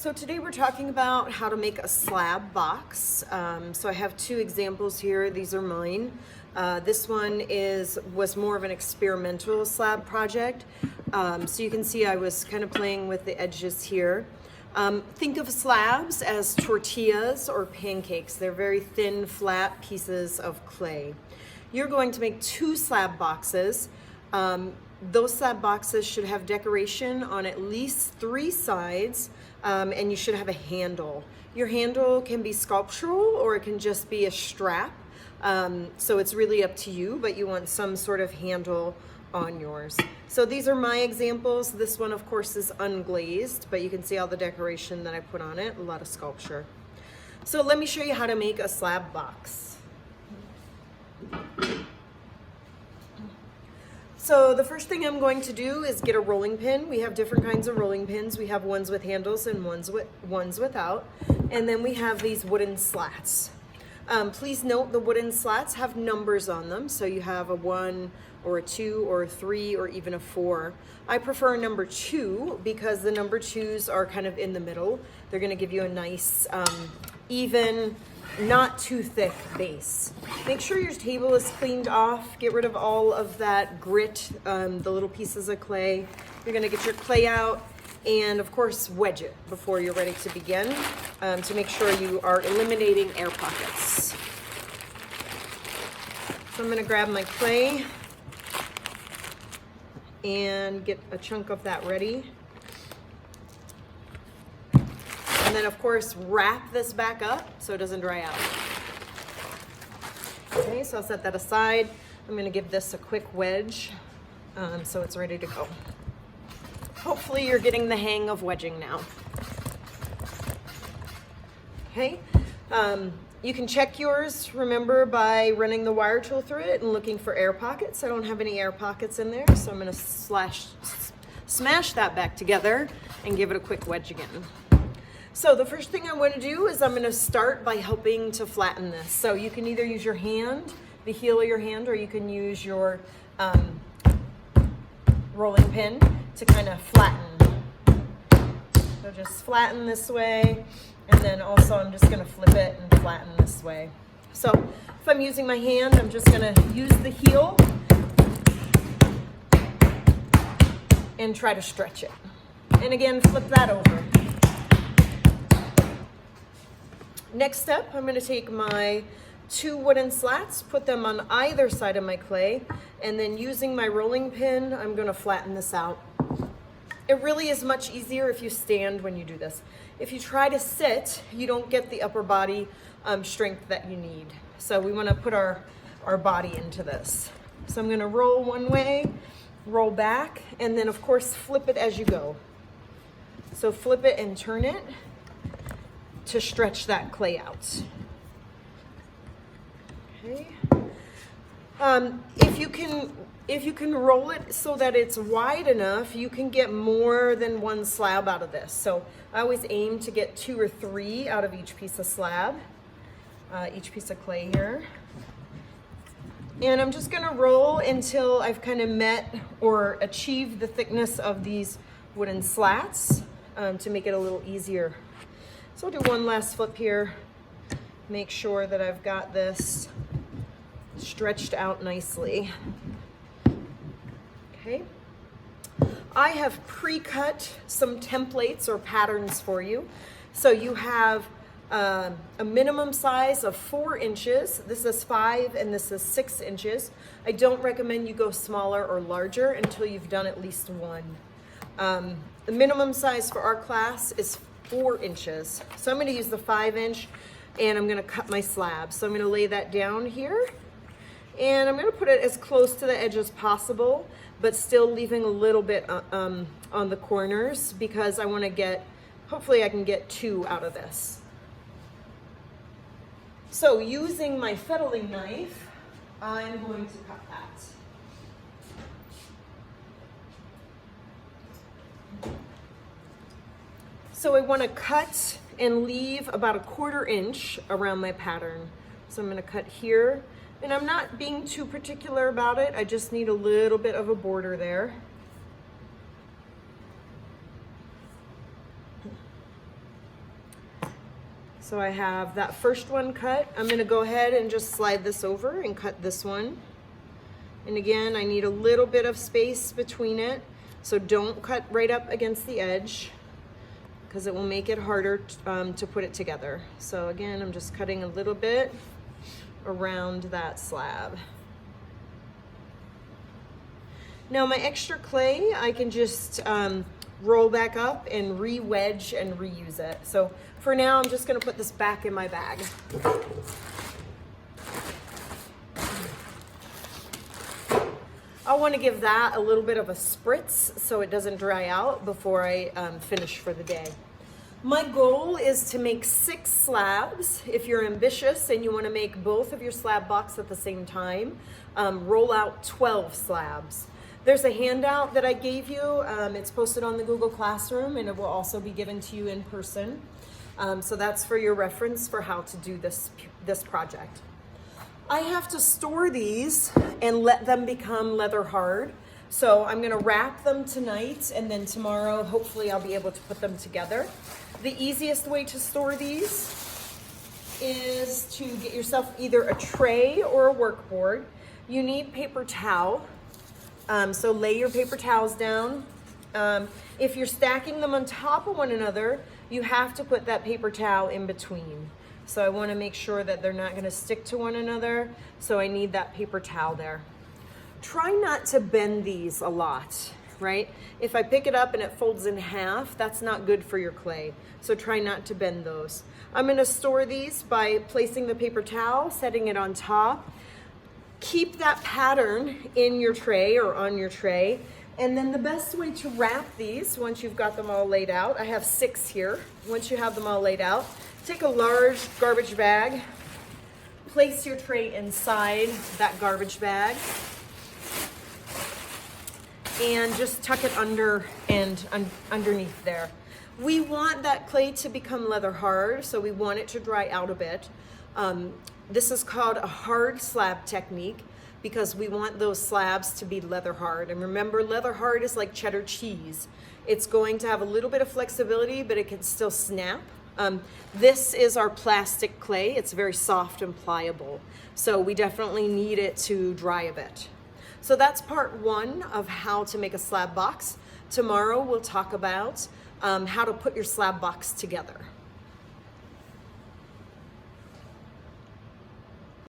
So today we're talking about how to make a slab box. So I have two examples here. These are mine. This one was more of an experimental slab project. So you can see I was kind of playing with the edges here. Think of slabs as tortillas or pancakes. They're very thin, flat pieces of clay. You're going to make two slab boxes. Those slab boxes should have decoration on at least 3 sides, and you should have a handle. Your handle can be sculptural or it can just be a strap. So it's really up to you, but you want some sort of handle on yours. So these are my examples. This one, of course, is unglazed, but you can see all the decoration that I put on it, a lot of sculpture. So let me show you how to make a slab box. So the first thing I'm going to do is get a rolling pin. We have different kinds of rolling pins. We have ones with handles and ones without. And then we have these wooden slats. Please note the wooden slats have numbers on them. So you have a 1 or a 2 or a 3 or even a 4. I prefer number 2 because the number 2s are kind of in the middle. They're going to give you a nice, even, not too thick base. Make sure your table is cleaned off. Get rid of all of that grit, the little pieces of clay. You're gonna get your clay out and of course wedge it before you're ready to begin to make sure you are eliminating air pockets. So I'm gonna grab my clay and get a chunk of that ready. And then of course, wrap this back up so it doesn't dry out. Okay, so I'll set that aside. I'm gonna give this a quick wedge so it's ready to go. Hopefully you're getting the hang of wedging now. Okay, you can check yours, remember, by running the wire tool through it and looking for air pockets. I don't have any air pockets in there, so I'm gonna smash that back together and give it a quick wedge again. So the first thing I'm going to do is I'm going to start by helping to flatten this. So you can either use your hand, the heel of your hand, or you can use your rolling pin to kind of flatten. So just flatten this way, and then also I'm just going to flip it and flatten this way. So if I'm using my hand, I'm just going to use the heel and try to stretch it. And again, flip that over. Next step, I'm going to take my 2 wooden slats, put them on either side of my clay, and then using my rolling pin, I'm going to flatten this out. It really is much easier if you stand when you do this. If you try to sit, you don't get the upper body strength that you need. So we want to put our body into this. So I'm going to roll one way, roll back, and then of course flip it as you go. So flip it and turn it to stretch that clay out. Okay. If you can roll it so that it's wide enough, you can get more than 1 slab out of this. So I always aim to get 2 or 3 out of each piece of slab, each piece of clay here. And I'm just gonna roll until I've kind of met or achieved the thickness of these wooden slats to make it a little easier. So I'll do one last flip here, make sure that I've got this stretched out nicely. Okay. I have pre-cut some templates or patterns for you. So you have a minimum size of 4 inches. This is 5 and this is 6 inches. I don't recommend you go smaller or larger until you've done at least 1. The minimum size for our class is 4 inches. So I'm going to use the 5-inch and I'm going to cut my slab. So I'm going to lay that down here and I'm going to put it as close to the edge as possible, but still leaving a little bit on the corners because I want to get, hopefully I can get 2 out of this. So using my fettling knife, I'm going to cut that. So I want to cut and leave about a 1/4 inch around my pattern. So I'm going to cut here, and I'm not being too particular about it. I just need a little bit of a border there. So I have that first one cut. I'm gonna go ahead and just slide this over and cut this one. And again, I need a little bit of space between it. So don't cut right up against the edge because it will make it harder to put it together. So again, I'm just cutting a little bit around that slab. Now my extra clay, I can just roll back up and re-wedge and reuse it. So for now, I'm just gonna put this back in my bag. I wanna give that a little bit of a spritz so it doesn't dry out before I finish for the day. My goal is to make 6 slabs. If you're ambitious and you wanna make both of your slab box at the same time, roll out 12 slabs. There's a handout that I gave you. It's posted on the Google Classroom and it will also be given to you in person. So that's for your reference for how to do this project. I have to store these and let them become leather hard. So I'm gonna wrap them tonight and then tomorrow, hopefully I'll be able to put them together. The easiest way to store these is to get yourself either a tray or a workboard. You need paper towel. So lay your paper towels down. If you're stacking them on top of one another, you have to put that paper towel in between. So I want to make sure that they're not going to stick to one another. So I need that paper towel there. Try not to bend these a lot, right? If I pick it up and it folds in half, that's not good for your clay. So try not to bend those. I'm going to store these by placing the paper towel, setting it on top. Keep that pattern in your tray or on your tray. And then the best way to wrap these, once you've got them all laid out, I have 6 here. Once you have them all laid out, take a large garbage bag, place your tray inside that garbage bag, and just tuck it under and underneath there. We want that clay to become leather hard, so we want it to dry out a bit. This is called a hard slab technique because we want those slabs to be leather hard. And remember, leather hard is like cheddar cheese. It's going to have a little bit of flexibility, but it can still snap. This is our plastic clay. It's very soft and pliable. So we definitely need it to dry a bit. So that's part 1 of how to make a slab box. Tomorrow we'll talk about how to put your slab box together.